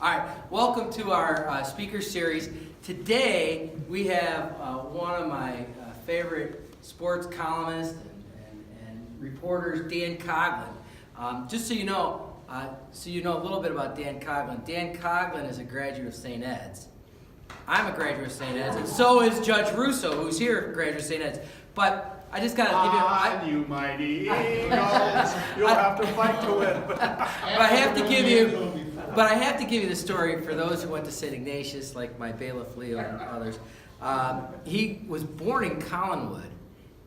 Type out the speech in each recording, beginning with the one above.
All right, welcome to our speaker series. Today we have one of my favorite sports columnists and reporters, Dan Coughlin. Just so you know a little bit about Dan Coughlin. Dan Coughlin is a graduate of St. Ed's. I'm a graduate of St. Ed's, and so is Judge Russo, who's here, a graduate of St. Ed's. But I just gotta give you. You mighty Eagles, you'll have to fight to win. But I have to give you the story for those who went to St. Ignatius, like my bailiff Leo and others. He was born in Collinwood,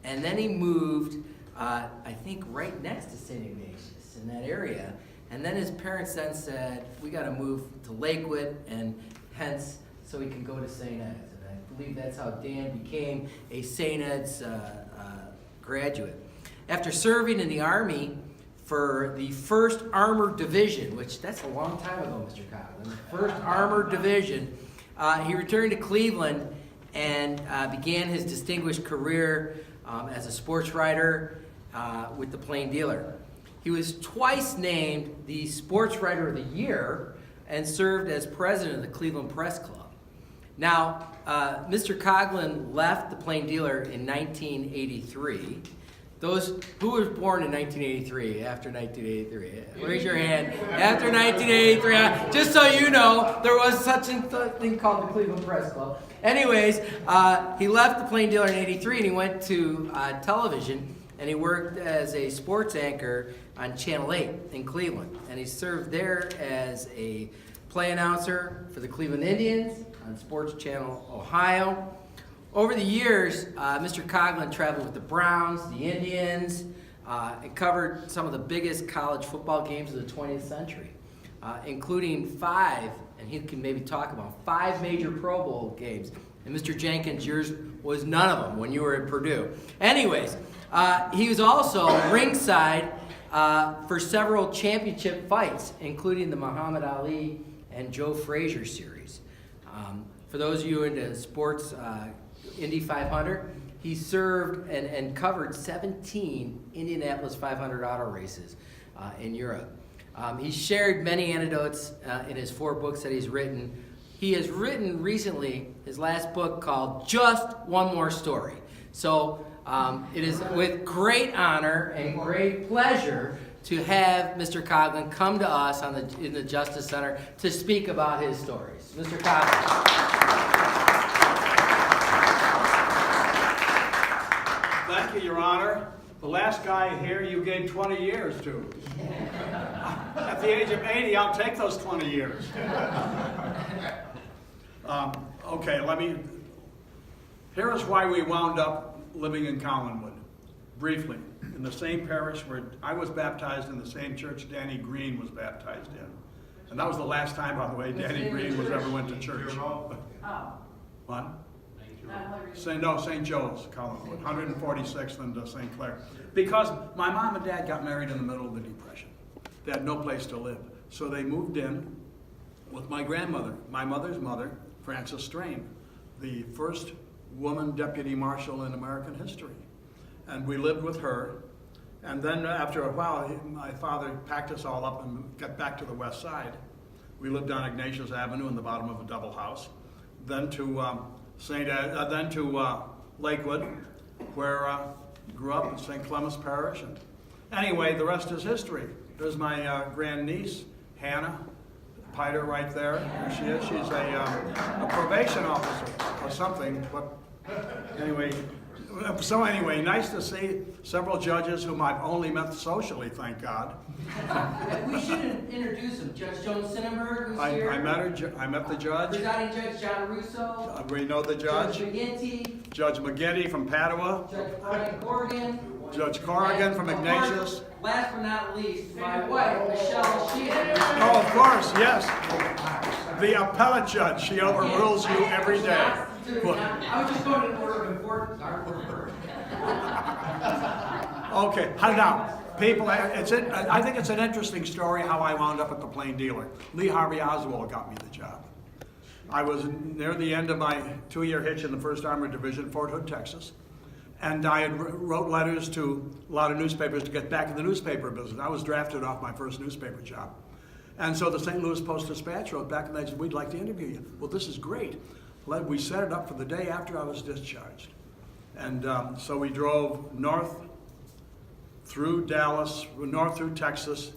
and then he moved, I think, right next to St. Ignatius in that area. And then his parents then said, "We got to move to Lakewood," and hence, so he can go to St. Ed's. And I believe that's how Dan became a St. Ed's graduate. After serving in the Army for the 1st Armored Division, which that's a long time ago, Mr. Coughlin, the 1st Armored Division, he returned to Cleveland and began his distinguished career as a sports writer with the Plain Dealer. He was twice named the Sports Writer of the Year and served as president of the Cleveland Press Club. Now, Mr. Coughlin left the Plain Dealer in 1983. Those who was born in 1983, after 1983, raise your hand. After 1983, just so you know, there was such a thing called the Cleveland Press Club. Anyways, he left the Plain Dealer in 83 and he went to television, and he worked as a sports anchor on Channel 8 in Cleveland. And he served there as a play announcer for the Cleveland Indians on Sports Channel Ohio. Over the years, Mr. Coughlin traveled with the Browns, the Indians, and covered some of the biggest college football games of the 20th century, including 5, and he can maybe talk about 5 major Pro Bowl games. And Mr. Jenkins, yours was none of them when you were at Purdue. Anyways, he was also ringside for several championship fights, including the Muhammad Ali and Joe Frazier series. For those of you into sports, Indy 500, he served and covered 17 Indianapolis 500 auto races in Europe. He shared many anecdotes in his 4 books that he's written. He has written recently his last book called Just One More Story. So it is with great honor and great pleasure to have Mr. Coughlin come to us in the Justice Center to speak about his stories. Mr. Coughlin. Thank you, Your Honor. The last guy here you gave 20 years to. At the age of 80, I'll take those 20 years. Okay, here is why we wound up living in Collinwood, briefly, in the same parish where I was baptized, in the same church Danny Green was baptized in. And that was the last time, by the way, Danny Green was ever went to church. What? St. Joe's, Collinwood, 146th and St. Clair. Because my mom and dad got married in the middle of the Depression. They had no place to live. So they moved in with my grandmother, my mother's mother, Frances Strain, the first woman deputy marshal in American history. And we lived with her. And then after a while, my father packed us all up and got back to the west side. We lived on Ignatius Avenue in the bottom of a double house. Then to Lakewood, where I grew up in St. Clements Parish. And anyway, the rest is history. There's my grandniece, Hannah Piter, right there. There she is. She's a probation officer or something. But anyway, nice to see several judges whom I've only met socially, thank God. We should introduce him. Judge Joan Sinnenberg, who's here. I met the judge. Presiding Judge John Russo. We know the judge. Judge McGinty from Padua. Judge Brian Corrigan. Judge Corrigan from Ignatius. Last but not least, my wife, Michelle Sheehan. Oh, of course, yes. The appellate judge. She overrules you every day. I was just going in order of importance. Okay, now, people, I think it's an interesting story how I wound up at the Plain Dealer. Lee Harvey Oswald got me the job. I was near the end of my 2-year hitch in the 1st Armored Division, Fort Hood, Texas. And I had wrote letters to a lot of newspapers to get back in the newspaper business. I was drafted off my first newspaper job. And so the St. Louis Post-Dispatch wrote back and they said, we'd like to interview you. Well, this is great. We set it up for the day after I was discharged. And so we drove north through Dallas, north through Texas.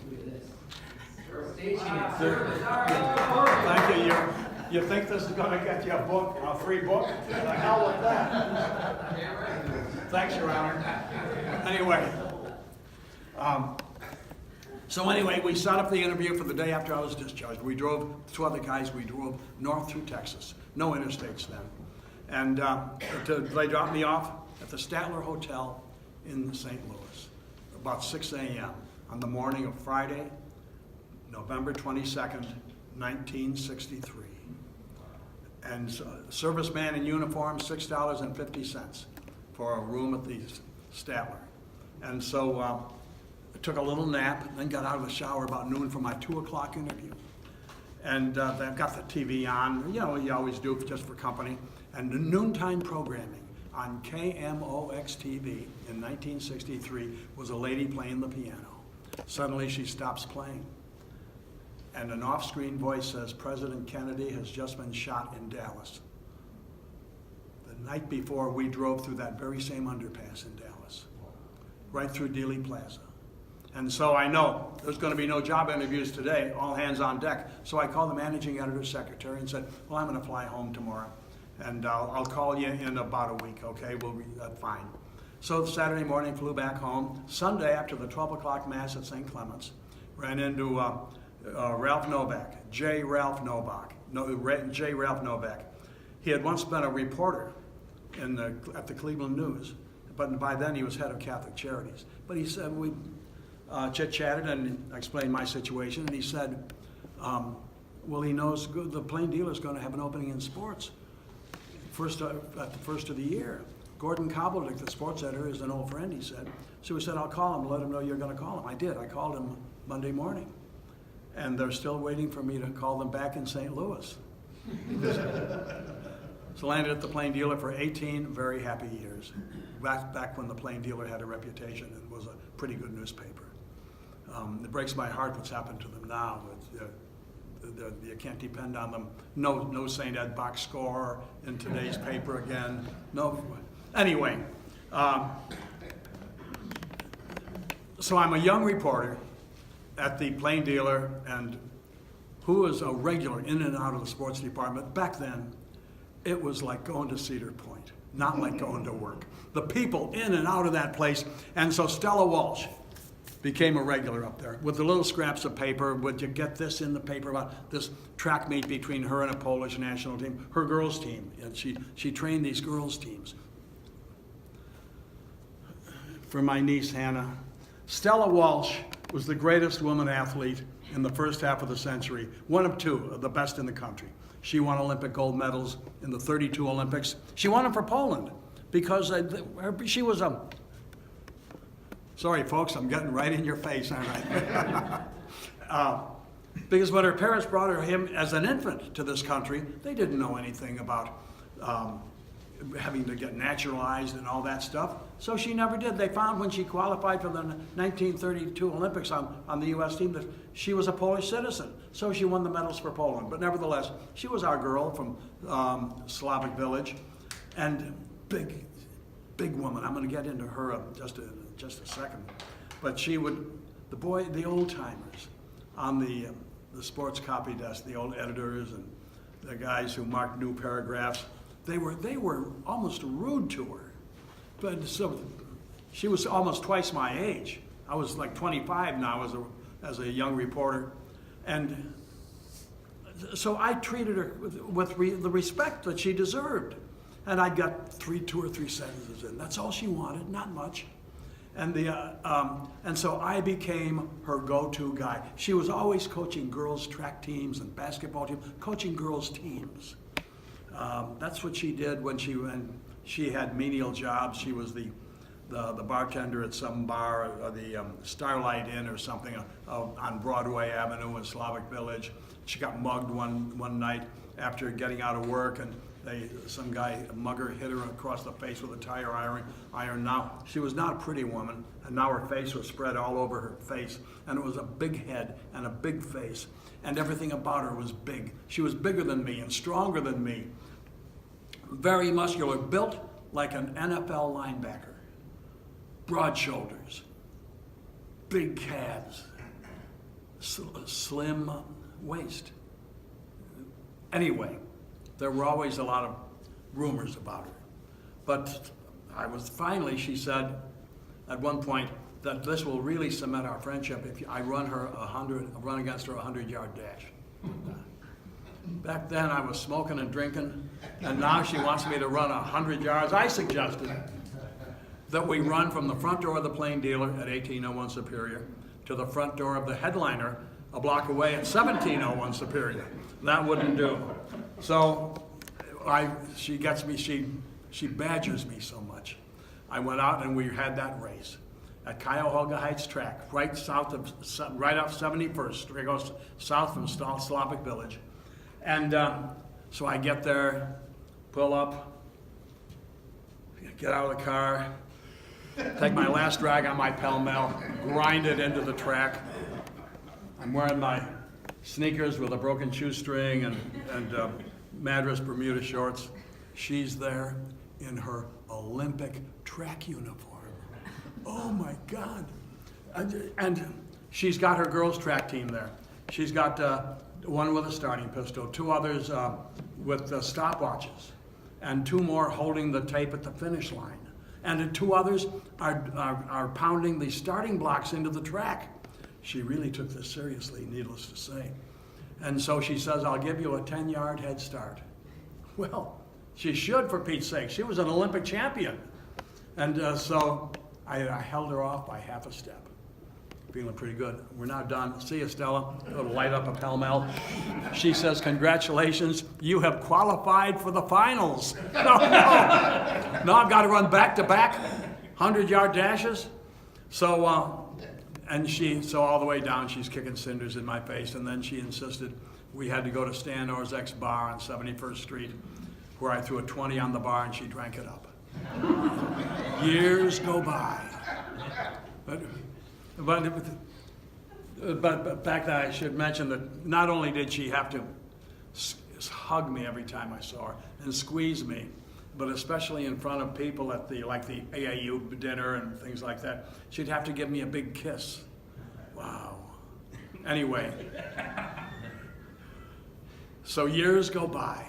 Look at this. Staging it. Thank you. You think this is going to get you a free book? The hell with that. Thanks, Your Honor. Anyway. So anyway, we set up the interview for the day after I was discharged. We drove, two other guys, we drove north through Texas. No interstates then. And they dropped me off at the Statler Hotel in St. Louis about 6 a.m. on the morning of Friday, November 22nd, 1963. And serviceman in uniform, $6.50 for a room at the Statler. And so I took a little nap, then got out of the shower about noon for my 2 o'clock interview. And they've got the TV on, you always do just for company. And the noontime programming on KMOX-TV in 1963 was a lady playing the piano. Suddenly she stops playing. And an off-screen voice says, President Kennedy has just been shot in Dallas. The night before, we drove through that very same underpass in Dallas, right through Dealey Plaza. And so I know there's going to be no job interviews today, all hands on deck. So I called the managing editor's secretary and said, well, I'm going to fly home tomorrow, and I'll call you in about a week, okay? We'll be fine. So Saturday morning, flew back home. Sunday, after the 12 o'clock Mass at St. Clement's, ran into Ralph Novak, J. Ralph Novak. He had once been a reporter at the Cleveland News, but by then he was head of Catholic Charities. But he said, we chit-chatted and I explained my situation, and he said, well, he knows the Plain Dealer's going to have an opening in sports at the first of the year. Gordon Coughlin, the sports editor, is an old friend, he said. So we said, I'll call him, let him know you're going to call him. I did. I called him Monday morning. And they're still waiting for me to call them back in St. Louis. So landed at the Plain Dealer for 18 very happy years, back when the Plain Dealer had a reputation and was a pretty good newspaper. It breaks my heart what's happened to them now. You can't depend on them. No St. Ed box score in today's paper again. No. Anyway, so I'm a young reporter at the Plain Dealer, and who was a regular in and out of the sports department. Back then, it was like going to Cedar Point, not like going to work. The people in and out of that place, and so Stella Walsh became a regular up there with the little scraps of paper. Would you get this in the paper about this track meet between her and a Polish national team, her girls team, and she trained these girls teams. For my niece, Hannah, Stella Walsh was the greatest woman athlete in the first half of the century, one of two of the best in the country. She won Olympic gold medals in the 32 Olympics. She won them for Poland because she was a... Sorry, folks, I'm getting right in your face, aren't I? Because when her parents brought him as an infant to this country, they didn't know anything about having to get naturalized and all that stuff. So she never did. They found when she qualified for the 1932 Olympics on the U.S. team that she was a Polish citizen. So she won the medals for Poland. But nevertheless, she was our girl from Slavic Village, and big woman. I'm going to get into her just a second. But she would, the old timers on the sports copy desk, the old editors and the guys who marked new paragraphs, they were almost rude to her. But so she was almost twice my age. I was like 25 now as a young reporter, and so I treated her with the respect that she deserved. And I got 2 or 3 sentences in. That's all she wanted, not much. And so I became her go-to guy. She was always coaching girls' track teams and basketball teams, coaching girls' teams. That's what she did when she had menial jobs. She was the bartender at some bar, the Starlight Inn or something on Broadway Avenue in Slavic Village. She got mugged one night after getting out of work, and Some guy, a mugger, hit her across the face with a tire iron. Now, she was not a pretty woman, and now her face was spread all over her face, and it was a big head and a big face, and everything about her was big. She was bigger than me and stronger than me. Very muscular, built like an NFL linebacker. Broad shoulders, big calves, slim waist. Anyway, there were always a lot of rumors about her. But she said at one point that this will really cement our friendship if I run against her 100-yard dash. Back then I was smoking and drinking, and now she wants me to run 100 yards. I suggested that we run from the front door of the Plain Dealer at 1801 Superior to the front door of the Headliner a block away at 1701 Superior. That wouldn't do. So she badgers me so much. I went out and we had that race at Cuyahoga Heights track, right off 71st. It goes south from Slavic Village. And so I get there, pull up, get out of the car, take my last drag on my Pell Mell, grind it into the track. I'm wearing my sneakers with a broken shoestring and Madras Bermuda shorts. She's there in her Olympic track uniform. Oh my God. And she's got her girls' track team there. She's got one with a starting pistol, two others with stopwatches, and two more holding the tape at the finish line. And two others are pounding the starting blocks into the track. She really took this seriously, needless to say. And so she says, I'll give you a 10-yard head start. Well, she should, for Pete's sake. She was an Olympic champion. And so I held her off by half a step. Feeling pretty good. We're now done. See you, Stella. It'll light up a Pell Mell. She says, congratulations, you have qualified for the finals. No, I've got to run back-to-back 100-yard dashes. So all the way down, she's kicking cinders in my face, and then she insisted we had to go to Stan Orzek's bar on 71st Street, where I threw a 20 on the bar and she drank it up. Years go by. But back then I should mention that not only did she have to hug me every time I saw her and squeeze me, but especially in front of people at the AAU dinner and things like that, she'd have to give me a big kiss. Wow. Anyway, so years go by,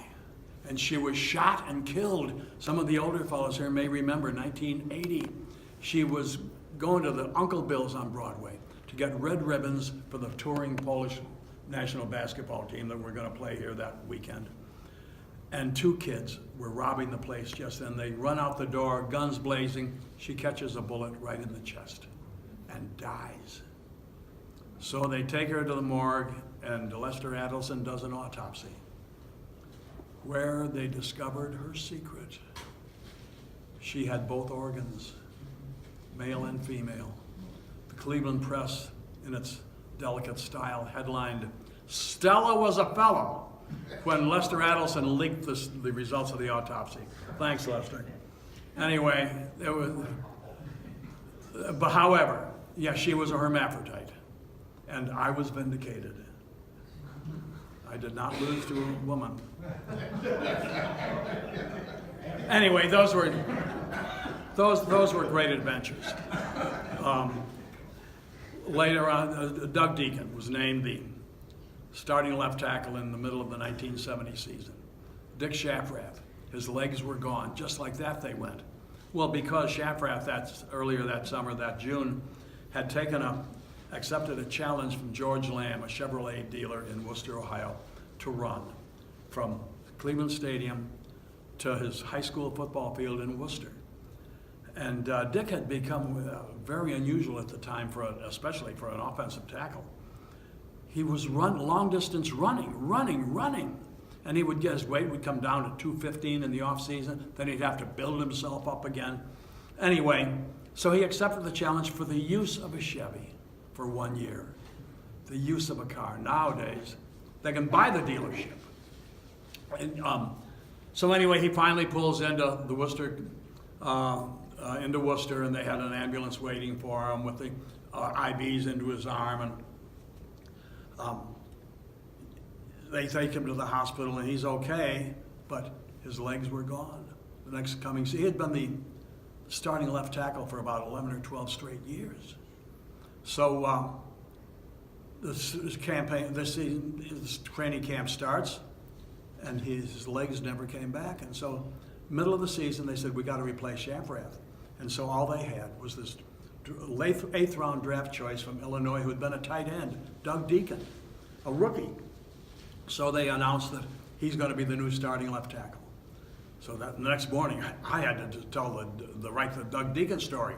and she was shot and killed. Some of the older fellows here may remember 1980. She was going to the Uncle Bill's on Broadway to get red ribbons for the touring Polish national basketball team that we're going to play here that weekend. And two kids were robbing the place just then. They run out the door, guns blazing. She catches a bullet right in the chest and dies. So they take her to the morgue, and Lester Adelson does an autopsy, where they discovered her secret. She had both organs, male and female. The Cleveland Press, in its delicate style, headlined, "Stella was a fellow," when Lester Adelson leaked the results of the autopsy. Thanks, Lester. Anyway, however, yes, she was a hermaphrodite, and I was vindicated. I did not lose to a woman. Anyway, those were great adventures. Later on, Doug Deacon was named the starting left tackle in the middle of the 1970 season. Dick Shafrath, his legs were gone. Just like that they went. Well, because Shafrath earlier that summer, that June, had accepted a challenge from George Lamb, a Chevrolet dealer in Worcester, Ohio, to run from Cleveland Stadium to his high school football field in Worcester. And Dick had become very unusual at the time, especially for an offensive tackle. He was long distance running. And he would get his weight would come down to 215 in the off season. Then he'd have to build himself up again. Anyway, so he accepted the challenge for the use of a Chevy for 1 year. The use of a car. Nowadays, they can buy the dealership. And So anyway, he finally pulls into the Worcester, into Worcester, and they had an ambulance waiting for him with the IVs into his arm, and they take him to the hospital, and he's okay, but his legs were gone. The next coming, he had been the starting left tackle for about 11 or 12 straight years. So this training camp starts, and his legs never came back. And so, middle of the season, they said, we got to replace Shafrath. And so all they had was this eighth round draft choice from Illinois who had been a tight end, Doug Deacon, a rookie. So they announced that he's going to be the new starting left tackle. So that the next morning, I had to tell the Doug Deacon story.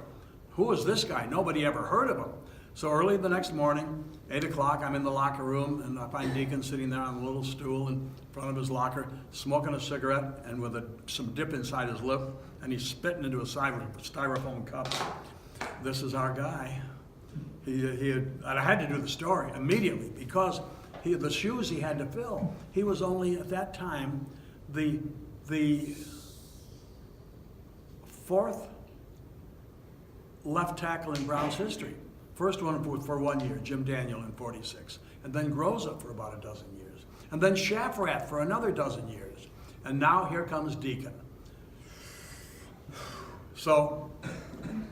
Who is this guy? Nobody ever heard of him. So early the next morning, 8 o'clock, I'm in the locker room, and I find Deacon sitting there on a little stool in front of his locker, smoking a cigarette and with some dip inside his lip, and he's spitting into a styrofoam cup. This is our guy. And I had to do the story immediately because the shoes he had to fill. He was only at that time the fourth left tackle in Browns history. First one for 1 year, Jim Daniel in '46, and then Groza for about a dozen years, and then Shafrath for another dozen years, and now here comes Deacon. So,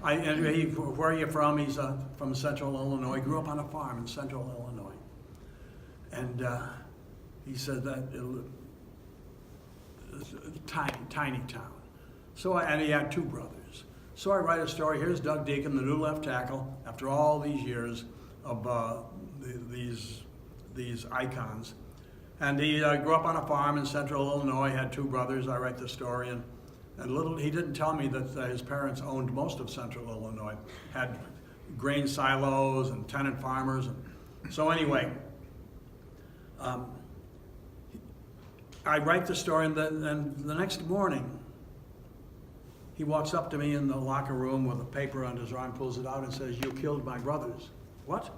where are you from? He's from Central Illinois. Grew up on a farm in Central Illinois, and he said that tiny town. So, and he had two brothers. So I write a story. Here's Doug Deacon, the new left tackle, after all these years of these icons. And he grew up on a farm in Central Illinois, had two brothers. I write the story, and he didn't tell me that his parents owned most of Central Illinois, had grain silos and tenant farmers. So anyway, I write the story, and the next morning, he walks up to me in the locker room with a paper under his arm, pulls it out, and says, "You killed my brothers." What?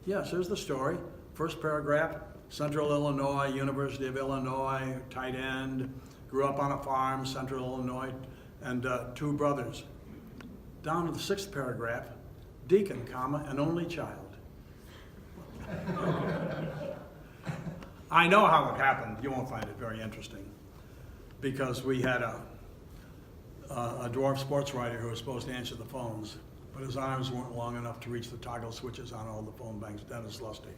Yes, here's the story. First paragraph, Central Illinois, University of Illinois, tight end, grew up on a farm, Central Illinois, and two brothers. Down to the sixth paragraph, Deacon, comma, an only child. I know how it happened. You won't find it very interesting, because we had a dwarf sports writer who was supposed to answer the phones, but his arms weren't long enough to reach the toggle switches on all the phone banks, Dennis Lustig.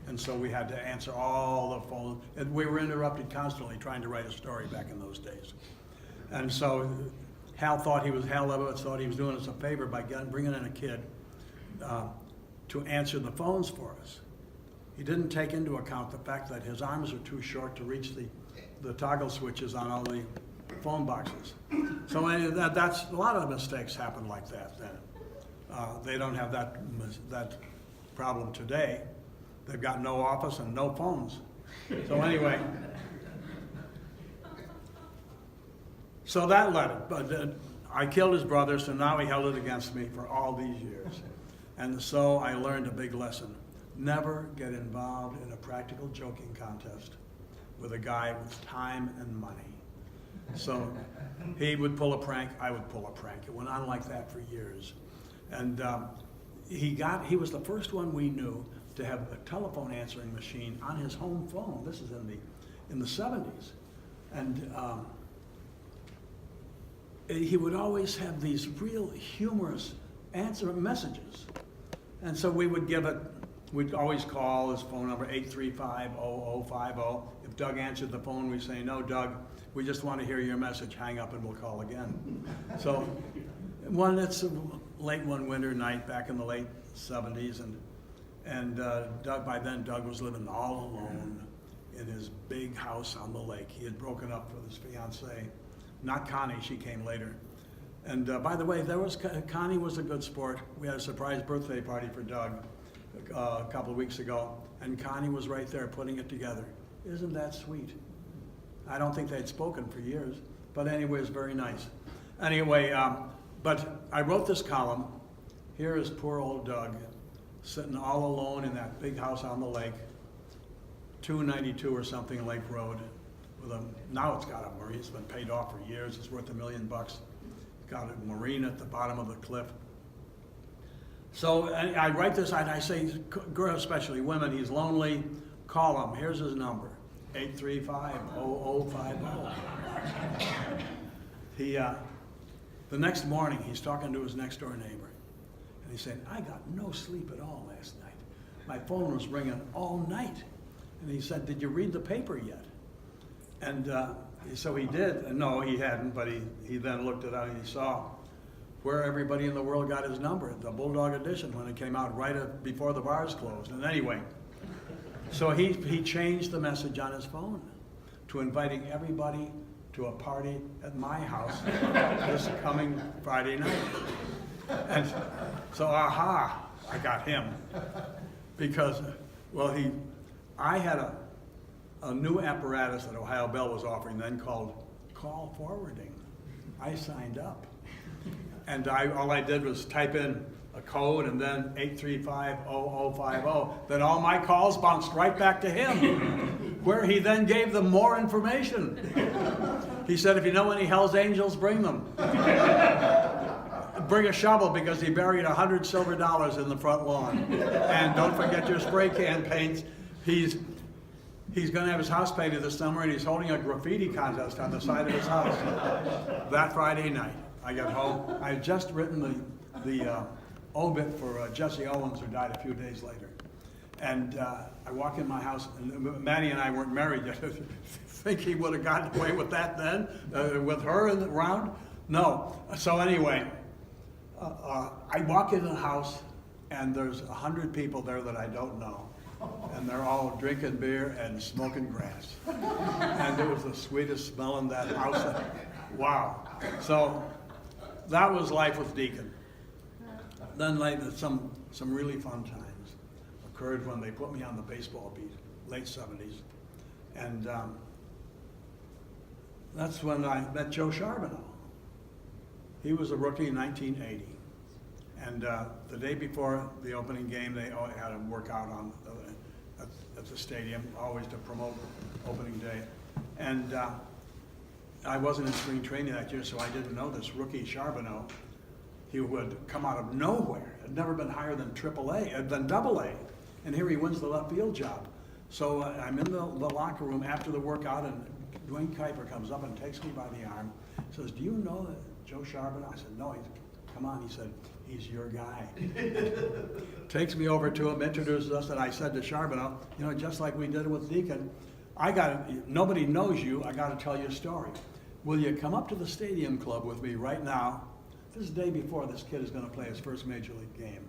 And so we had to answer all the phones, and we were interrupted constantly trying to write a story back in those days. And so Hal Lebowitz thought he was doing us a favor by bringing in a kid to answer the phones for us. He didn't take into account the fact that his arms are too short to reach the toggle switches on all the phone boxes. So that's a lot of the mistakes happen like that then. They don't have that problem today. They've got no office and no phones. So anyway, so that led it. But I killed his brother, so now he held it against me for all these years. And so I learned a big lesson. Never get involved in a practical joking contest with a guy with time and money. So he would pull a prank, I would pull a prank. It went on like that for years. And he was the first one we knew to have a telephone answering machine on his home phone. This is in the 70s. And he would always have these real humorous messages. And so we would we'd always call his phone number, 835-0050. If Doug answered the phone, we'd say, "No, Doug, we just want to hear your message. Hang up and we'll call again." So it's late one winter night back in the late 70s, and Doug, by then Doug was living all alone in his big house on the lake. He had broken up with his fiancée, not Connie, she came later. And by the way, Connie was a good sport. We had a surprise birthday party for Doug a couple of weeks ago, and Connie was right there putting it together. Isn't that sweet? I don't think they'd spoken for years, but anyway, it was very nice. Anyway, but I wrote this column. Here is poor old Doug sitting all alone in that big house on the lake, 292 or something Lake Road, now it's got a marine, it's been paid off for years, it's worth $1 million. It's got a marine at the bottom of the cliff. So I write this, and I say, girls, especially women, he's lonely, call him, here's his number, 835-0050. The next morning, he's talking to his next door neighbor, and he said, I got no sleep at all last night. My phone was ringing all night. And he said, did you read the paper yet? And so he did, and no, he hadn't, but he then looked it up and he saw where everybody in the world got his number, the Bulldog edition, when it came out right before the bars closed. And anyway, so he changed the message on his phone to inviting everybody to a party at my house this coming Friday night. And so, aha, I got him. Because, well, I had a new apparatus that Ohio Bell was offering then called call forwarding. I signed up. And all I did was type in a code and then 835-0050. Then all my calls bounced right back to him, where he then gave them more information. He said, if you know any Hell's Angels, bring them. Bring a shovel because he buried $100 silver in the front lawn. And don't forget your spray can paints. He's going to have his house painted this summer, and he's holding a graffiti contest on the side of his house. That Friday night, I got home. I had just written the obit for Jesse Owens, who died a few days later. And I walk in my house, and Maddie and I weren't married yet. Think he would have gotten away with that then, with her around? No. So anyway, I walk into the house, and there's 100 people there that I don't know. And they're all drinking beer and smoking grass. And it was the sweetest smell in that house. Wow. So that was life with Deacon. Then later, some really fun times occurred when they put me on the baseball beat, late 70s. And that's when I met Joe Charbonneau. He was a rookie in 1980. And the day before the opening game, they had a workout at the stadium, always to promote opening day. And I wasn't in spring training that year, so I didn't know this rookie Charbonneau. He would come out of nowhere. Had never been higher than AAA, than AA. And here he wins the left field job. So I'm in the locker room after the workout, and Dwayne Kuiper comes up and takes me by the arm. Says, do you know that Joe Charbonneau? I said, no. Come on. He said, he's your guy. Takes me over to him, introduces us, and I said to Charbonneau, you know, just like we did with Deacon, nobody knows you, I got to tell you a story. Will you come up to the stadium club with me right now? This is the day before this kid is going to play his first major league game.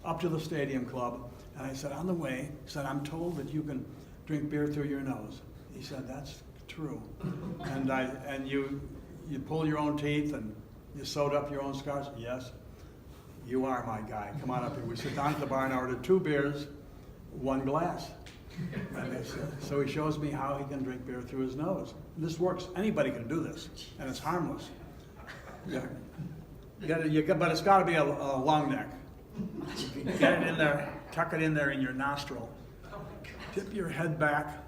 Up to the stadium club, and I said, on the way, he said, I'm told that you can drink beer through your nose. He said, that's true. And you pull your own teeth and you sewed up your own scars? Yes. You are my guy. Come on up here. We sit down at the bar and ordered 2 beers, 1 glass. And so he shows me how he can drink beer through his nose. This works. Anybody can do this, and it's harmless. Yeah. But it's got to be a long neck. Get it in there, tuck it in there in your nostril. Tip your head back,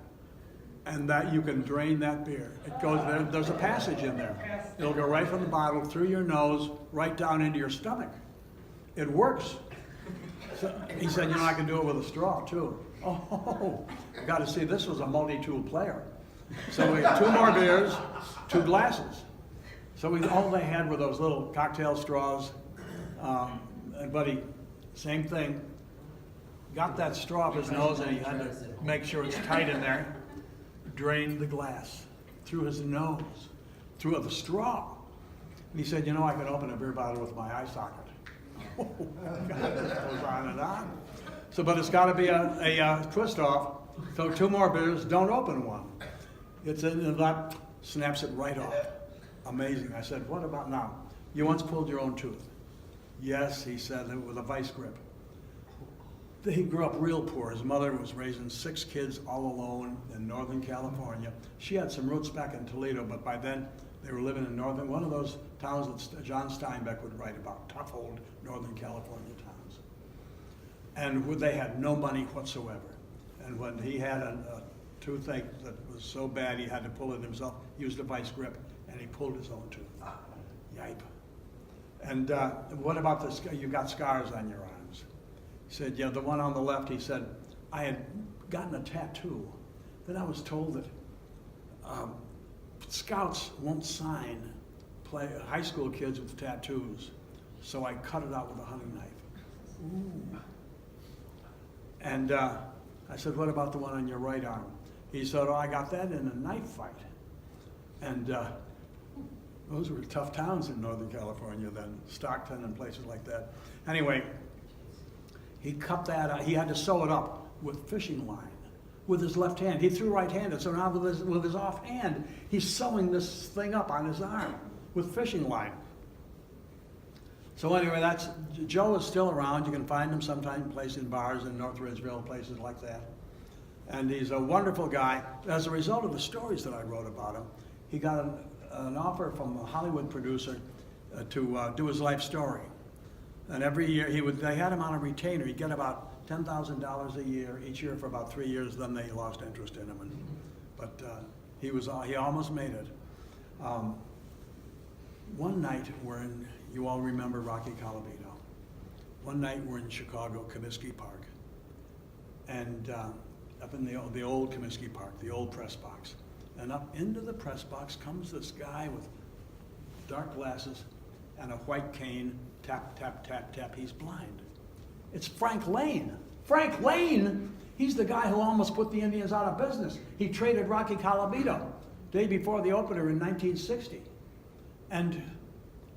and that you can drain that beer. It goes there. There's a passage in there. It'll go right from the bottle through your nose, right down into your stomach. It works. So he said, you know, I can do it with a straw too. Oh, got to see, this was a multi-tool player. So we had 2 more beers, 2 glasses. So all they had were those little cocktail straws. And Buddy, same thing. Got that straw up his nose, and he had to make sure it's tight in there. Drained the glass through his nose, through the straw. And he said, you know, I could open a beer bottle with my eye socket. Oh, God, this goes on and on. So, but it's got to be a twist off. So 2 more beers, don't open one. It's in that, snaps it right off. Amazing. I said, what about now? You once pulled your own tooth. Yes, he said, with a vice grip. He grew up real poor. His mother was raising 6 kids all alone in Northern California. She had some roots back in Toledo, but by then they were living in one of those towns that John Steinbeck would write about, tough old Northern California towns. And they had no money whatsoever. And when he had toothache that was so bad he had to pull it himself, used a vice grip, and he pulled his own tooth. Yipe. And what about you got scars on your arms? He said, yeah, the one on the left, he said, I had gotten a tattoo. Then I was told that scouts won't sign high school kids with tattoos. So I cut it out with a hunting knife. Ooh. And I said, what about the one on your right arm? He said, oh, I got that in a knife fight. And those were tough towns in Northern California then, Stockton and places like that. Anyway, he cut that out. He had to sew it up with fishing line with his left hand. He threw right-handed, so now with his off hand, he's sewing this thing up on his arm with fishing line. So anyway, Joe is still around. You can find him sometimes places in bars in North Ridgeville, places like that. And he's a wonderful guy. As a result of the stories that I wrote about him, he got an offer from a Hollywood producer to do his life story. And every year they had him on a retainer. He'd get about $10,000 a year each year for about 3 years. Then they lost interest in him. But he almost made it. One night you all remember Rocky Colavito. One night we're in Chicago, Comiskey Park, and up in the old Comiskey Park, the old press box. And up into the press box comes this guy with dark glasses and a white cane, tap, tap, tap, tap. He's blind. It's Frank Lane. Frank Lane, he's the guy who almost put the Indians out of business. He traded Rocky Colavito day before the opener in 1960. And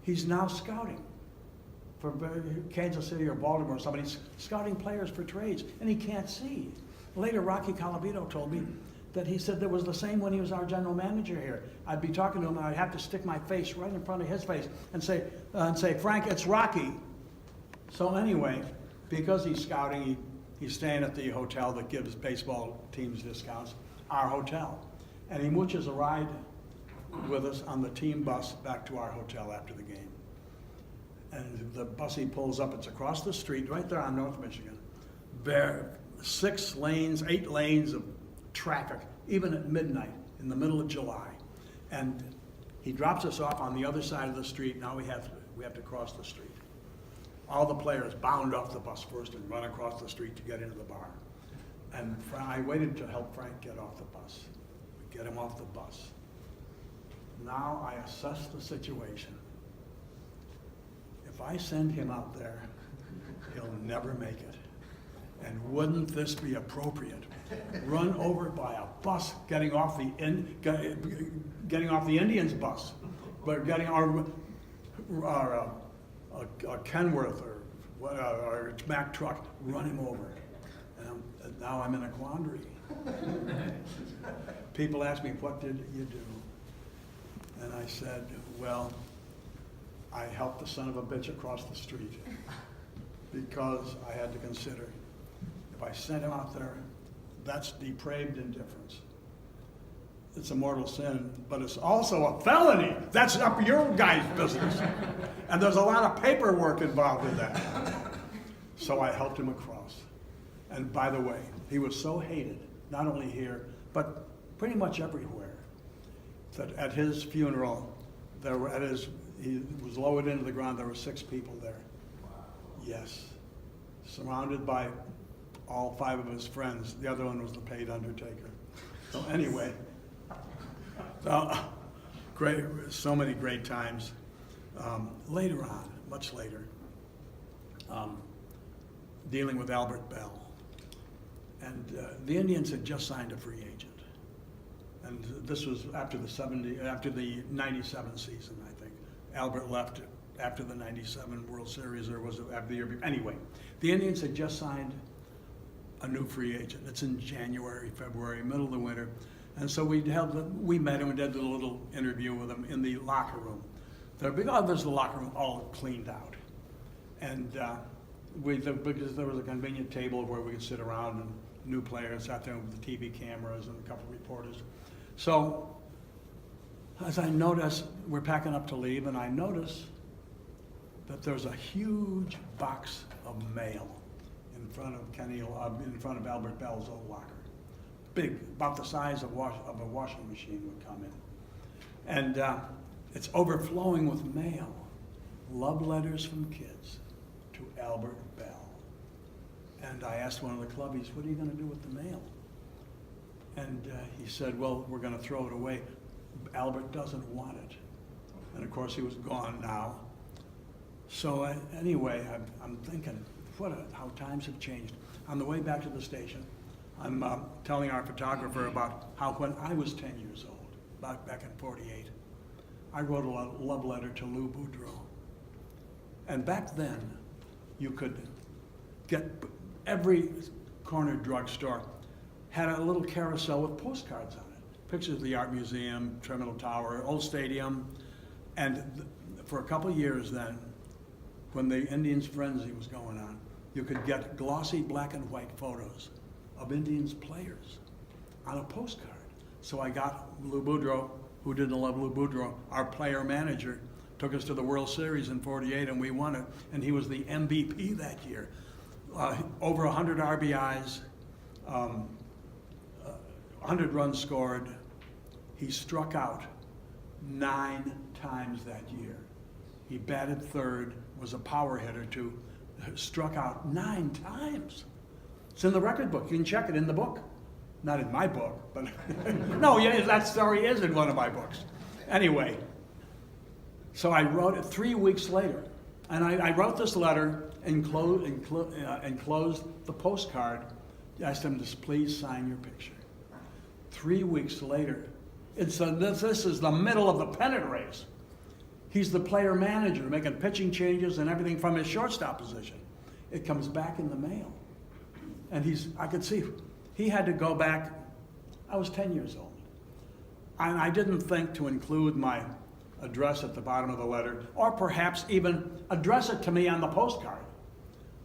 he's now scouting for Kansas City or Baltimore or somebody. He's scouting players for trades, and he can't see. Later, Rocky Colavito told me that he said that was the same when he was our general manager here. I'd be talking to him, and I'd have to stick my face right in front of his face and say, Frank, it's Rocky. So anyway, because he's scouting, he's staying at the hotel that gives baseball teams discounts, our hotel. And he mooches a ride with us on the team bus back to our hotel after the game. And the bus he pulls up, it's across the street, right there on North Michigan. There, 6 lanes, 8 lanes of traffic, even at midnight in the middle of July. And he drops us off on the other side of the street. Now we have to cross the street. All the players bound off the bus first and run across the street to get into the bar. And I waited to help Frank get off the bus. We get him off the bus. Now I assess the situation. If I send him out there, he'll never make it. And wouldn't this be appropriate? Run over by a bus getting off the Indians bus, but getting our Kenworth or Mack truck, run him over. And now I'm in a quandary. People ask me, what did you do? And I said, well, I helped the son of a bitch across the street because I had to consider if I sent him out there, that's depraved indifference. It's a mortal sin, but it's also a felony. That's up your guys' business. And there's a lot of paperwork involved in that. So I helped him across. And by the way, he was so hated, not only here, but pretty much everywhere, that at his funeral, he was lowered into the ground, there were 6 people there. Wow. Yes. Surrounded by all 5 of his friends. The other one was the paid undertaker. So anyway, so many great times. Later on, much later, dealing with Albert Bell. And the Indians had just signed a free agent. And this was after the 97 season, I think. Albert left after the 97 World Series, or was it after the year before? Anyway, the Indians had just signed a new free agent. It's in January, February, middle of the winter. And so we met him and did a little interview with him in the locker room. There's the locker room all cleaned out. And because there was a convenient table where we could sit around, and new players sat there with the TV cameras and a couple of reporters. So as I notice, we're packing up to leave, and I notice that there's a huge box of mail in front of Albert Bell's old locker. big, about the size of a washing machine would come in. And it's overflowing with mail. Love letters from kids to Albert Bell. And I asked one of the clubbies, what are you going to do with the mail? And he said, well, we're going to throw it away. Albert doesn't want it. And of course, he was gone now. So anyway, I'm thinking, how times have changed. On the way back to the station, I'm telling our photographer about how when I was 10 years old, back in '48, I wrote a love letter to Lou Boudreau. And back then, you could get, every corner drugstore had a little carousel with postcards on it. Pictures of the Art Museum, Terminal Tower, Old Stadium. And for a couple of years then, when the Indians' frenzy was going on, you could get glossy black and white photos of Indians players on a postcard. So I got Lou Boudreau, who didn't love Lou Boudreau, our player manager, took us to the World Series in '48 and we won it. And he was the MVP that year. Over 100 RBIs, 100 runs scored. He struck out 9 times that year. He batted third, was a power hitter too, struck out 9 times. It's in the record book. You can check it in the book. Not in my book, but no, yeah, that story is in one of my books. Anyway, so I wrote it 3 weeks later, and I wrote this letter, enclosed the postcard, asked him to please sign your picture. 3 weeks later, this is the middle of the pennant race. He's the player manager, making pitching changes and everything from his shortstop position. It comes back in the mail. And I could see, he had to go back. I was 10 years old. And I didn't think to include my address at the bottom of the letter, or perhaps even address it to me on the postcard.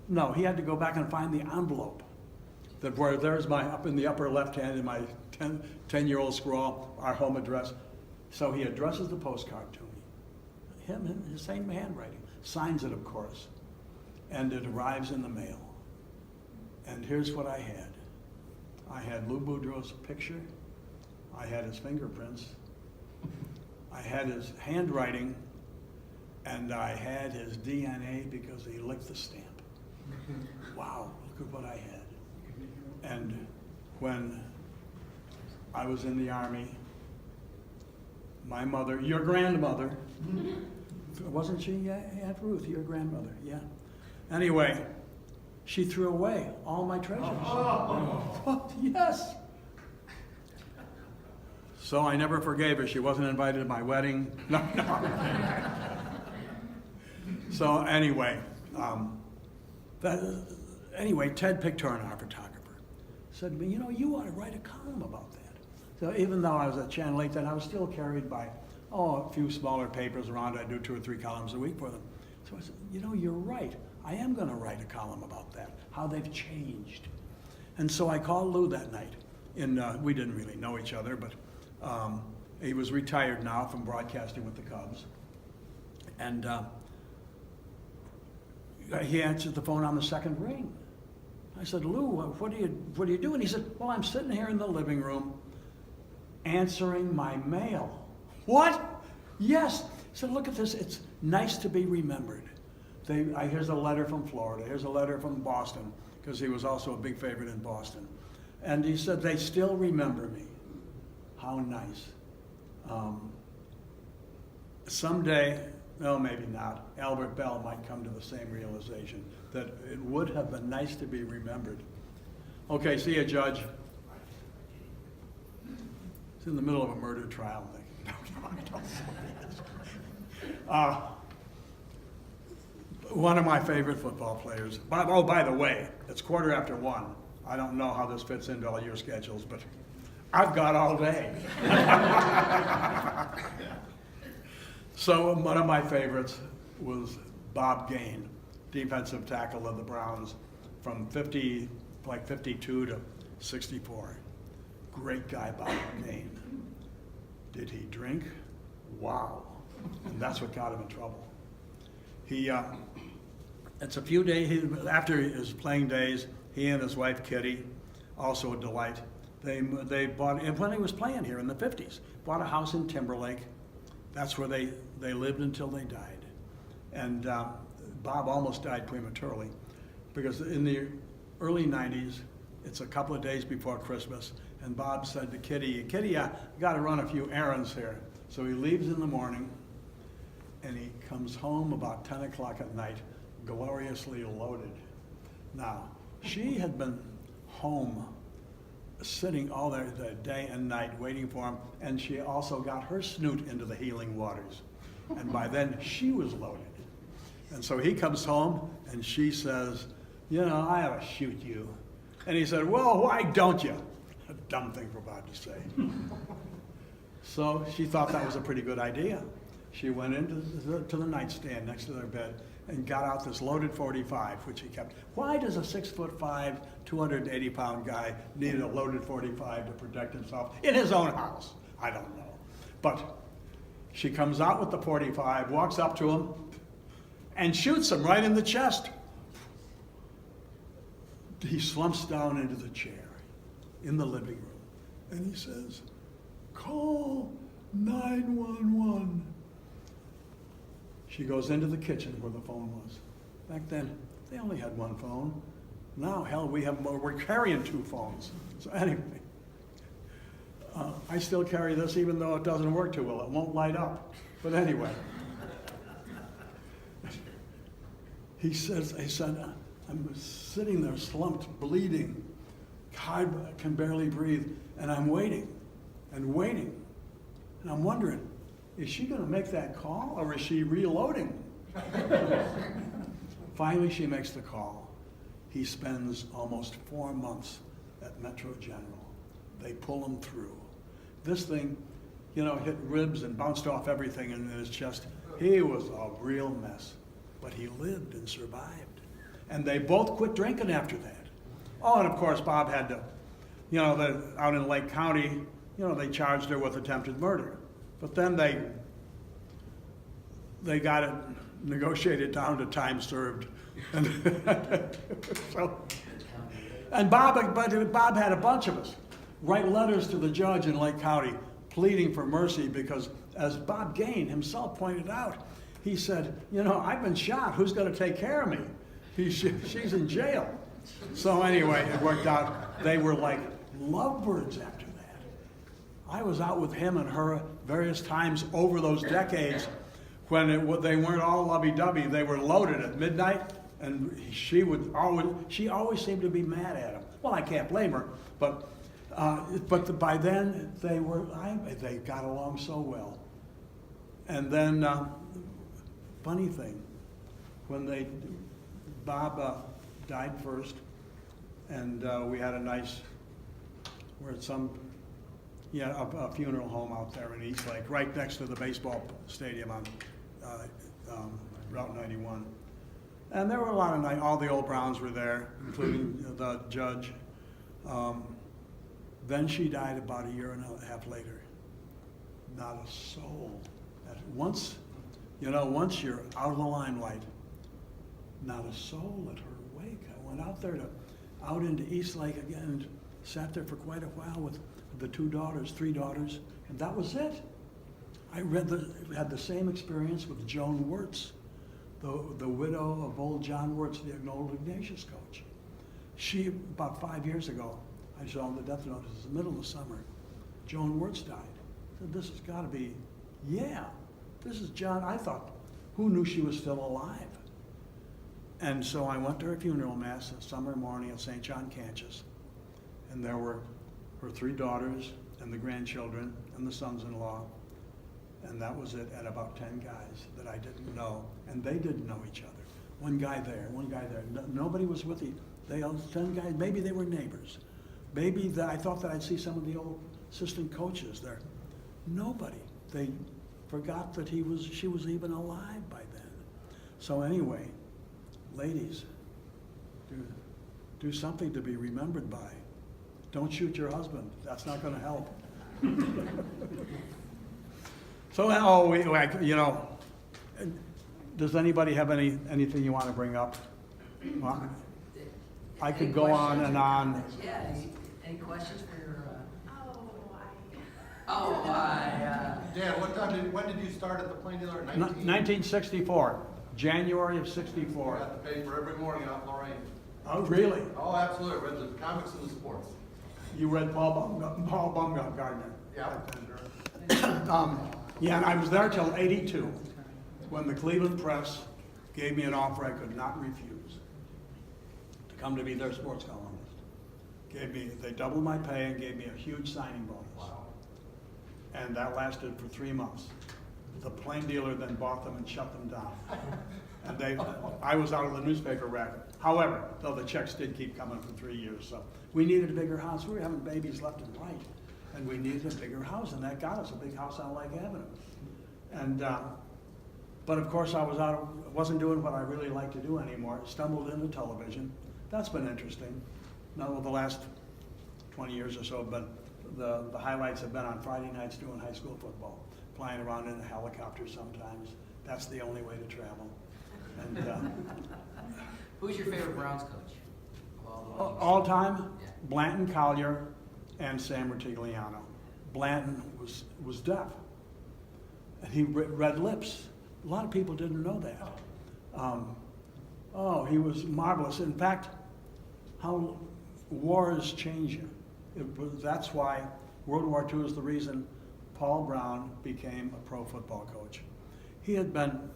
No, he had to go back and find the envelope. There's my, up in the upper left hand in my 10-year-old scrawl, our home address. So he addresses the postcard to me. His same handwriting. Signs it, of course. And it arrives in the mail. And here's what I had. I had Lou Boudreau's picture. I had his fingerprints. I had his handwriting. And I had his DNA because he licked the stamp. Wow, look at what I had. And when I was in the Army, my mother, your grandmother, wasn't she, Aunt Ruth, your grandmother? Yeah. Anyway, she threw away all my treasures. Oh, yes. So I never forgave her. She wasn't invited to my wedding. No. So anyway, Ted Pictorn, our photographer, said to me, you know, you ought to write a column about that. So even though I was at Channel 8 then, I was still carried by, a few smaller papers around. I do 2 or 3 columns a week for them. So I said, you know, you're right. I am going to write a column about that, how they've changed. And so I called Lou that night. We didn't really know each other, but he was retired now from broadcasting with the Cubs. And he answered the phone on the second ring. I said, Lou, what are you doing? He said, well, I'm sitting here in the living room answering my mail. What? Yes. He said, look at this. It's nice to be remembered. Here's a letter from Florida. Here's a letter from Boston, because he was also a big favorite in Boston. And he said, they still remember me. How nice. Someday, well, maybe not, Albert Bell might come to the same realization that it would have been nice to be remembered. Okay, see you, Judge. It's in the middle of a murder trial. One of my favorite football players. By the way, it's 1:15. I don't know how this fits into all your schedules, but I've got all day. So one of my favorites was Bob Gain, defensive tackle of the Browns from 52 to 64. Great guy, Bob Gain. Did he drink? Wow. And that's what got him in trouble. It's a few days, after his playing days, he and his wife Kitty, also a delight, They bought, and when he was playing here in the 50s, bought a house in Timberlake. That's where they lived until they died. And Bob almost died prematurely because in the early 90s, it's a couple of days before Christmas, and Bob said to Kitty, I got to run a few errands here. So he leaves in the morning, and he comes home about 10 o'clock at night, gloriously loaded. Now, she had been home sitting all there the day and night waiting for him, and she also got her snoot into the healing waters. And by then, she was loaded. And so he comes home, and she says, you know, I ought to shoot you. And he said, well, why don't you? A dumb thing for Bob to say. So she thought that was a pretty good idea. She went into the nightstand next to their bed and got out this loaded .45, which he kept. Why does a 6'5", 280-pound guy need a loaded .45 to protect himself in his own house? I don't know. But she comes out with the .45, walks up to him, and shoots him right in the chest. He slumps down into the chair in the living room, and he says, call 911. She goes into the kitchen where the phone was. Back then, they only had one phone. Now, hell, we're carrying 2 phones. So anyway, I still carry this even though it doesn't work too well. It won't light up. But anyway, he said, I'm sitting there slumped, bleeding, I can barely breathe, and I'm waiting and waiting. And I'm wondering, is she going to make that call, or is she reloading? Finally, she makes the call. He spends almost 4 months at Metro General. They pull him through. This thing, you know, hit ribs and bounced off everything in his chest. He was a real mess, but he lived and survived. And they both quit drinking after that. Oh, and of course, Bob had to, you know, out in Lake County, you know, they charged her with attempted murder. But then they got it negotiated down to time served. And Bob had a bunch of us write letters to the judge in Lake County pleading for mercy because, as Bob Gain himself pointed out, he said, you know, I've been shot. Who's going to take care of me? She's in jail. So anyway, it worked out. They were like lovebirds after that. I was out with him and her various times over those decades when they weren't all lovey-dovey. They were loaded at midnight, and she always seemed to be mad at him. Well, I can't blame her, but by then they got along so well. And then, funny thing, when Bob died first, and we had we're at a funeral home out there in Eastlake, right next to the baseball stadium on Route 91. And there were a lot of all the old Browns were there, including the judge. Then she died about a year and a half later. Not a soul. Once you're out of the limelight, not a soul at her wake. I went out into Eastlake again and sat there for quite a while with the 3 daughters, and that was it. I had the same experience with Joan Wirtz, the widow of old John Wirtz, the old Ignatius coach. She, about 5 years ago, I saw on the death notice, in the middle of the summer, Joan Wirtz died. I said, this has got to be, this is John. I thought, who knew she was still alive? And so I went to her funeral mass a summer morning at St. John Canchus, and there were her 3 daughters and the grandchildren and the sons-in-law, and that was it, and about 10 guys that I didn't know, and they didn't know each other. One guy there, one guy there. Nobody was with you. They all 10 guys. Maybe they were neighbors. Maybe I thought that I'd see some of the old assistant coaches there. Nobody. They forgot that she was even alive by then. So anyway, ladies, do something to be remembered by. Don't shoot your husband. That's not going to help. So, does anybody have anything you want to bring up? Well, I could go on and on. Yeah, any questions for Dan, when did you start at the Plain Dealer? 1964, January of I 64. got the paper every morning out in Lorraine. Oh, really? Oh, absolutely. I read the comics and the sports. You read Paul Baumgartner? Yeah. Yeah, and I was there till '82, when the Cleveland Press gave me an offer I could not refuse to come to be their sports columnist. They doubled my pay and gave me a huge signing bonus. Wow. And that lasted for 3 months. The Plain Dealer then bought them and shut them down. And I was out of the newspaper racket. However, though the checks did keep coming for 3 years, so we needed a bigger house. We were having babies left and right, and we needed a bigger house, and that got us a big house on Lake Avenue. And but of course, I wasn't doing what I really like to do anymore. Stumbled into television. That's been interesting. Now, the last 20 years or so, but the highlights have been on Friday nights doing high school football, flying around in a helicopter sometimes. That's the only way to travel. And Who's your favorite Browns coach? Of all the ones all time, Yeah. Blanton Collier and Sam Rutigliano. Blanton was deaf, and he read lips. A lot of people didn't know that. He was marvelous. In fact, how wars change you. That's why World War II is the reason Paul Brown became a pro football coach. He had been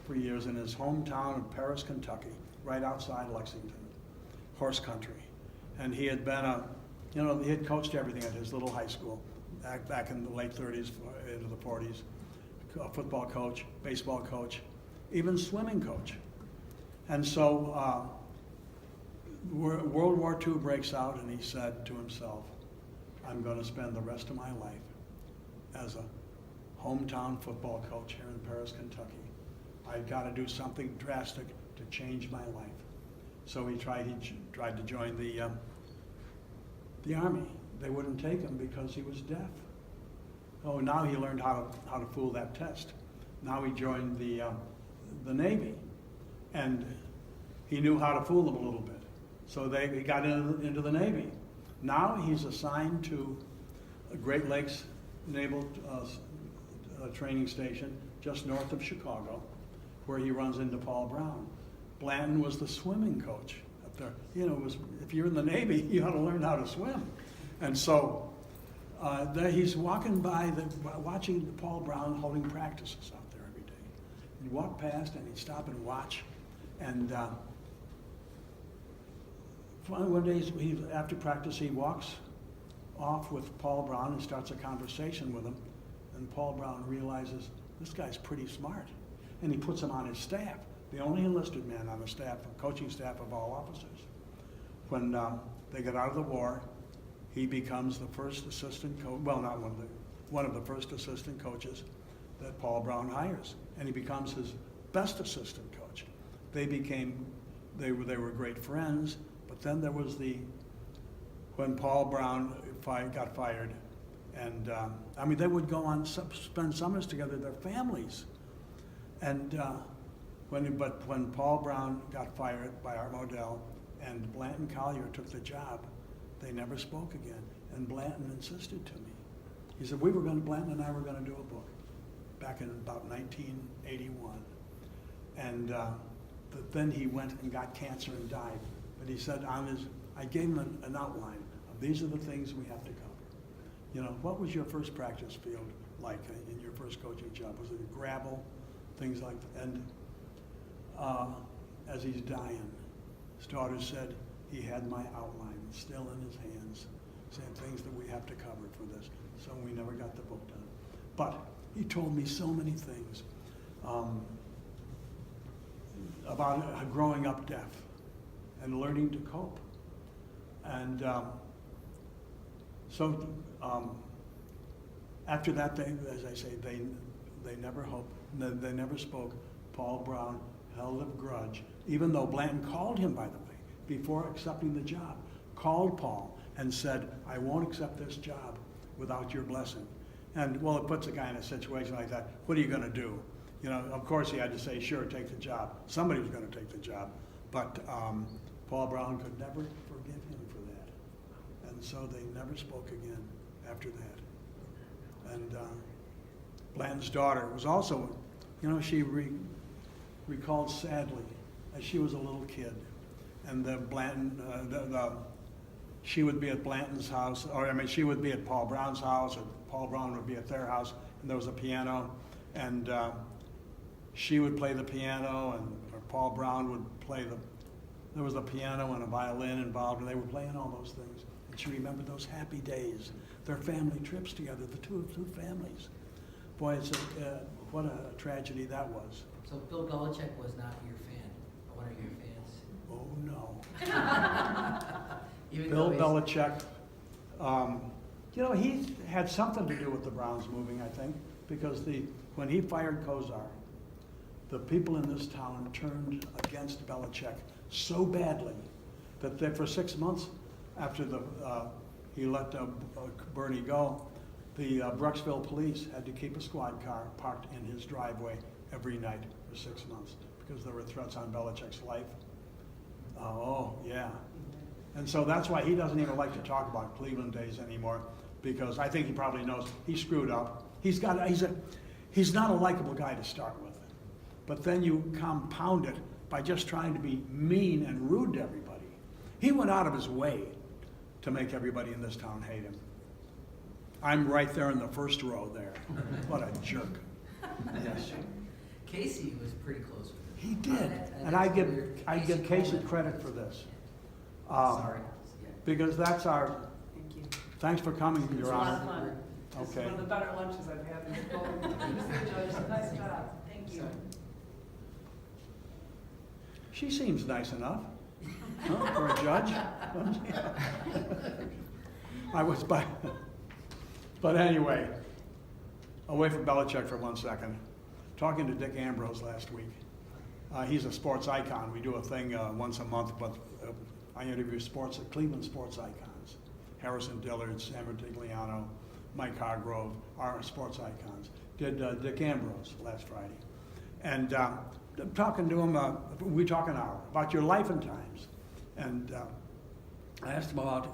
for years in his hometown of Paris, Kentucky, right outside Lexington, horse country. And he had been he had coached everything at his little high school back in the late 30s into the 40s. A football coach, baseball coach, even swimming coach. And so World War II breaks out, and he said to himself, I'm going to spend the rest of my life as a hometown football coach here in Paris, Kentucky. I've got to do something drastic to change my life. So he tried to join the Army. They wouldn't take him because he was deaf. Oh, now he learned how to fool that test. Now he joined the Navy, and he knew how to fool them a little bit. So he got into the Navy. Now he's assigned to a Great Lakes Naval Training Station just north of Chicago, where he runs into Paul Brown. Blanton was the swimming coach up there. If you're in the Navy, you ought to learn how to swim. And so he's walking by, watching Paul Brown holding practices out there every day. He'd walk past and he'd stop and watch. And one day, after practice, he walks off with Paul Brown and starts a conversation with him. And Paul Brown realizes this guy's pretty smart. And he puts him on his staff, the only enlisted man on the staff, coaching staff of all officers. When they get out of the war, he becomes the first assistant coach, well, not one of the first assistant coaches that Paul Brown hires. And he becomes his best assistant coach. They were great friends, but then there was when Paul Brown got fired, and they would go on, spend summers together, their families. And when Paul Brown got fired by Art Modell and Blanton Collier took the job, they never spoke again. And Blanton insisted to me. He said, Blanton and I were going to do a book back in about 1981. And then he went and got cancer and died. But he said I gave him an outline of these are the things we have to cover. What was your first practice field like in your first coaching job? Was it gravel, things like that? And as he's dying, his daughter said he had my outline still in his hands, saying things that we have to cover for this. So we never got the book done. But he told me so many things about growing up deaf and learning to cope. And after that, as I say, they never spoke. Paul Brown held a grudge, even though Blanton called him, by the way, before accepting the job, called Paul and said, I won't accept this job without your blessing. And well, it puts a guy in a situation like that. What are you going to do? Of course he had to say, sure, take the job. Somebody was going to take the job. But Paul Brown could never forgive him for that. And so they never spoke again after that. And Blanton's daughter, was also, she recalled sadly as she was a little kid, and she would be at Blanton's house, she would be at Paul Brown's house, or Paul Brown would be at their house, and there was a piano, and she would play the piano, or Paul Brown would play there was a piano and a violin involved, and they were playing all those things. And she remembered those happy days, their family trips together, the two families. Boy, what a tragedy that was. So Bill Belichick was not your fan, or one of your fans? Oh, no. Even Bill though Belichick, he had something to do with the Browns moving, I think, because when he fired Kozar, the people in this town turned against Belichick so badly that for 6 months after he let Bernie go, the Brucksville police had to keep a squad car parked in his driveway every night for 6 months because there were threats on Belichick's life. Oh, yeah. And so that's why he doesn't even like to talk about Cleveland days anymore, because I think he probably knows he screwed up. He's not a likable guy to start with. But then you compound it by just trying to be mean and rude to everybody. He went out of his way to make everybody in this town hate him. I'm right there in the first row there. What a jerk. Yes. Casey was pretty close with him. He did. And I give Casey credit for this. Sorry. Because that's our, Thank you. thanks for coming, It's Your a lot Honor. of fun. It's Okay. one of the better lunches I've had in the whole. Nice job. Thank you. She seems nice enough, huh, for a judge. I was but anyway, away from Belichick for 1 second. Talking to Dick Ambrose last week. He's a sports icon. We do a thing once a month, but I interview Cleveland sports icons. Harrison Dillard, Sam Rutigliano, Mike Hargrove are sports icons. Did Dick Ambrose last Friday. And talking to him, we talk an hour about your life and times. And I asked him about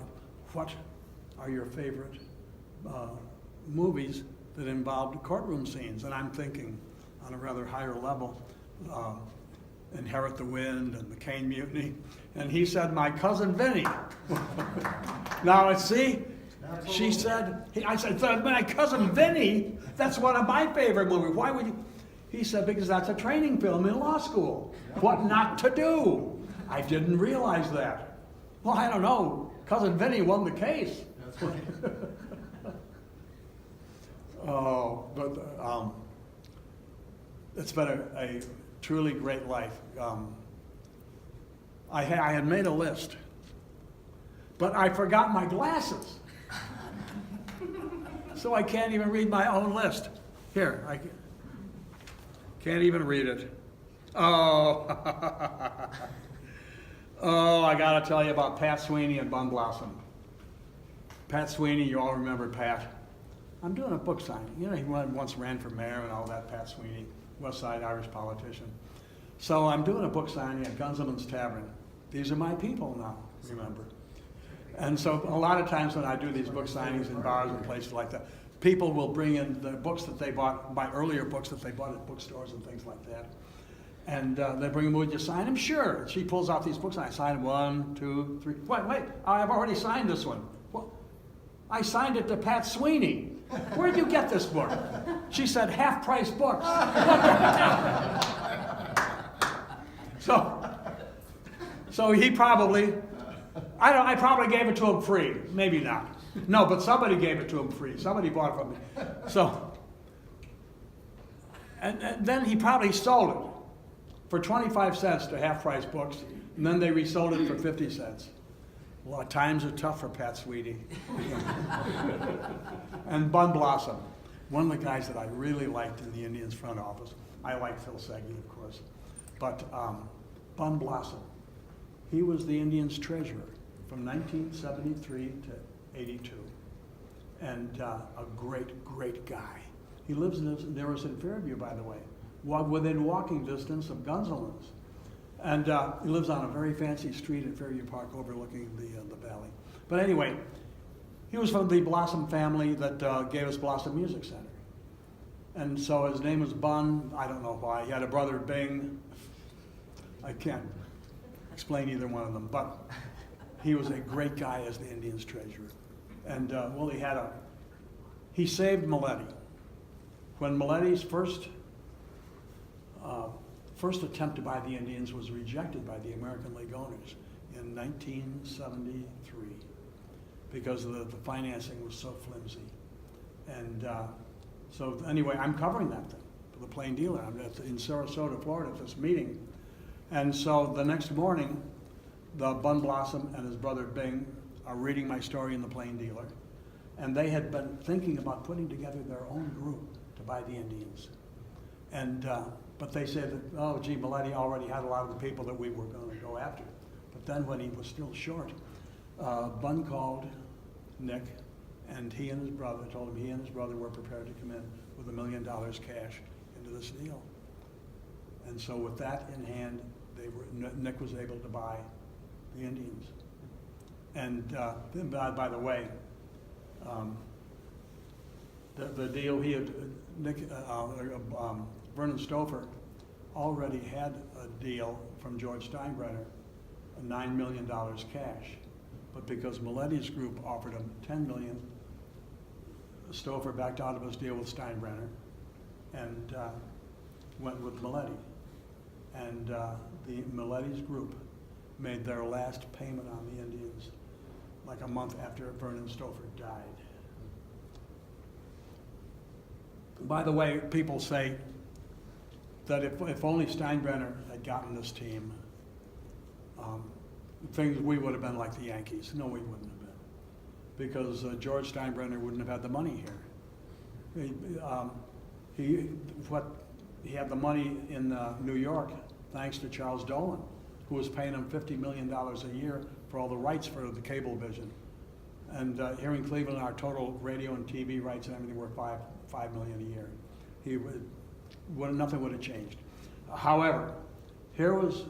what are your favorite movies that involved courtroom scenes. And I'm thinking on a rather higher level, Inherit the Wind and the Caine Mutiny. And he said, my cousin Vinny. Now, see, she said, I said, my cousin Vinny, that's one of my favorite movies. Why would you? He said, because that's a training film in law school. What not to do? I didn't realize that. Well, I don't know. Cousin Vinny won the case. That's right. Oh, but it's been a truly great life. I had made a list, but I forgot my glasses. So I can't even read my own list. Here, I can't even read it. Oh, oh, I gotta tell you about Pat Sweeney and Bun Blossom. Pat Sweeney, you all remember Pat. I'm doing a book signing. He once ran for mayor and all that, Pat Sweeney, West Side Irish politician. So I'm doing a book signing at Gunzelman's Tavern. These are my people now, remember. And so a lot of times when I do these book signings in bars and places like that, people will bring in the books that they bought, my earlier books that they bought at bookstores and things like that. And they bring them, would you sign them? Sure. She pulls out these books and I sign them 1, 2, 3. Wait, I've already signed this one. Well, I signed it to Pat Sweeney. Where'd you get this book? She said, half-price books. So he probably, I probably gave it to him free. Maybe not. No, but somebody gave it to him free. Somebody bought it from me. So, and then he probably sold it for 25 cents to half-price books, and then they resold it for 50 cents. Well, times are tough for Pat Sweeney. And Bun Blossom, one of the guys that I really liked in the Indians front office. I like Phil Seggy, of course. But Bun Blossom, he was the Indians' treasurer from 1973 to 82. And a great, great guy. He lives near us in Fairview, by the way, within walking distance of Gunzelman's. And he lives on a very fancy street in Fairview Park overlooking the valley. But anyway, he was from the Blossom family that gave us Blossom Music Center. And so his name was Bun. I don't know why. He had a brother, Bing. I can't explain either one of them, but he was a great guy as the Indians treasurer. And well, he saved Maletti. When Maletti's first attempt to buy the Indians was rejected by the American League owners in 1973 because the financing was so flimsy. And so anyway, I'm covering that thing for the Plain Dealer. I'm in Sarasota, Florida at this meeting. And so the next morning, the Bun Blossom and his brother Bing are reading my story in the Plain Dealer. And they had been thinking about putting together their own group to buy the Indians. And but they said that, oh, gee, Maletti already had a lot of the people that we were going to go after. But then when he was still short, Bun called Nick, and he and his brother told him he and his brother were prepared to come in with $1 million cash into this deal. And so with that in hand, Nick was able to buy the Indians. And by the way, the deal Vernon Stouffer already had a deal from George Steinbrenner, $9 million cash. But because Maletti's group offered him $10 million, Stouffer backed out of his deal with Steinbrenner and went with Maletti. And the Maletti's group made their last payment on the Indians like a month after Vernon Stouffer died. By the way, people say that if only Steinbrenner had gotten this team, we would have been like the Yankees. No, we wouldn't have been, because George Steinbrenner wouldn't have had the money here. He had the money in New York thanks to Charles Dolan, who was paying him $50 million a year for all the rights for the cable vision. And here in Cleveland, our total radio and TV rights and everything were $5 million a year. Nothing would have changed. However, here was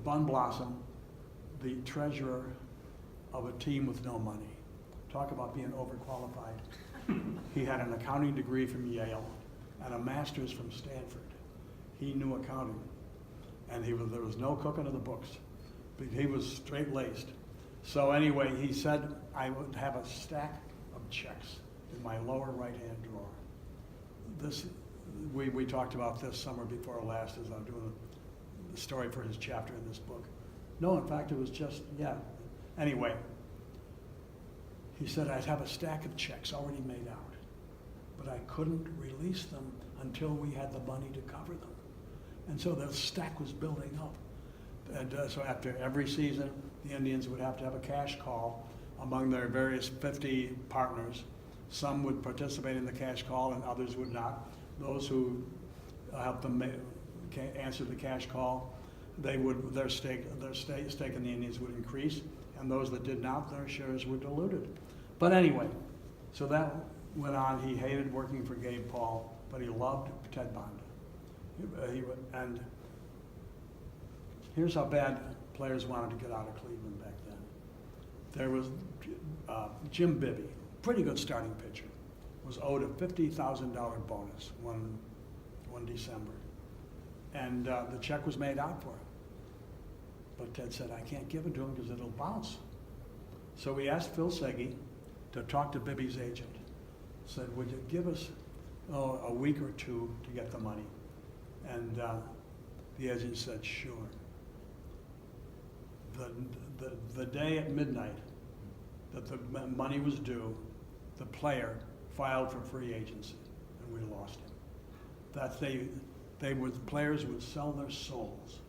Bun Blossom, the treasurer of a team with no money. Talk about being overqualified. He had an accounting degree from Yale and a master's from Stanford. He knew accounting, and there was no cooking of the books. He was straight-laced. So anyway, he said I would have a stack of checks in my lower right-hand drawer. We talked about this summer before last as I'm doing the story for his chapter in this book. No, in fact, it was just, yeah. Anyway, he said I'd have a stack of checks already made out, but I couldn't release them until we had the money to cover them. And so the stack was building up. And so after every season, the Indians would have to have a cash call among their various 50 partners. Some would participate in the cash call and others would not. Those who helped them answer the cash call, their stake in the Indians would increase, and those that did not, their shares were diluted. But anyway, so that went on. He hated working for Gabe Paul, but he loved Ted Bonda. And here's how bad players wanted to get out of Cleveland back then. There was Jim Bibby, pretty good starting pitcher, was owed a $50,000 bonus one December. And the check was made out for him. But Ted said, I can't give it to him because it'll bounce. So we asked Phil Segui to talk to Bibby's agent. Said, would you give us a week or two to get the money? And the agent said, sure. The day at midnight that the money was due, the player filed for free agency, and we lost him. That the players would sell their souls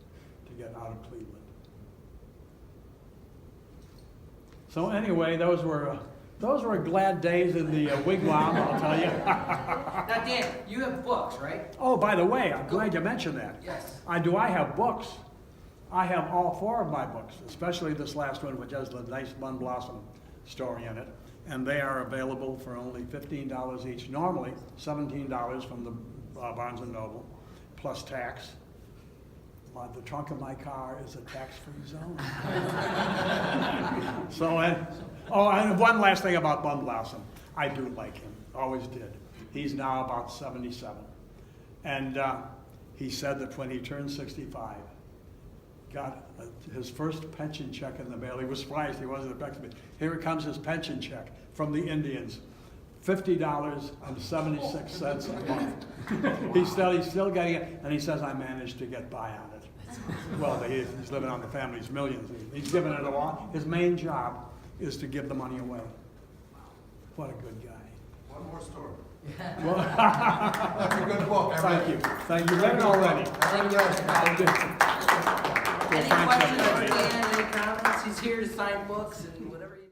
to get out of Cleveland. So anyway, those were glad days in the wigwam, I'll tell you. Now, Dan, you have books, right? Oh, by the way, I'm glad you mentioned that. Yes. I have books. I have all 4 of my books, especially this last one, which has the nice Bun Blossom story in it. And they are available for only $15 each. Normally, $17 from the Barnes & Noble, plus tax. The trunk of my car is a tax-free zone. And one last thing about Bun Blossom. I do like him, always did. He's now about 77. And he said that when he turned 65, got his first pension check in the mail. He was surprised he wasn't expecting it. Here comes his pension check from the Indians, $50.76 a month. He's still getting it, and he says, I managed to get by on it. Well, he's living on the family's millions. He's giving it along. His main job is to give the money away. What a good guy. One more story. Well, That's a good book. I read thank you. it. Thank you. Read it already. Thank you. Thank you. Any Well, thanks, questions, everybody. Dan, any comments? He's here to sign books and whatever you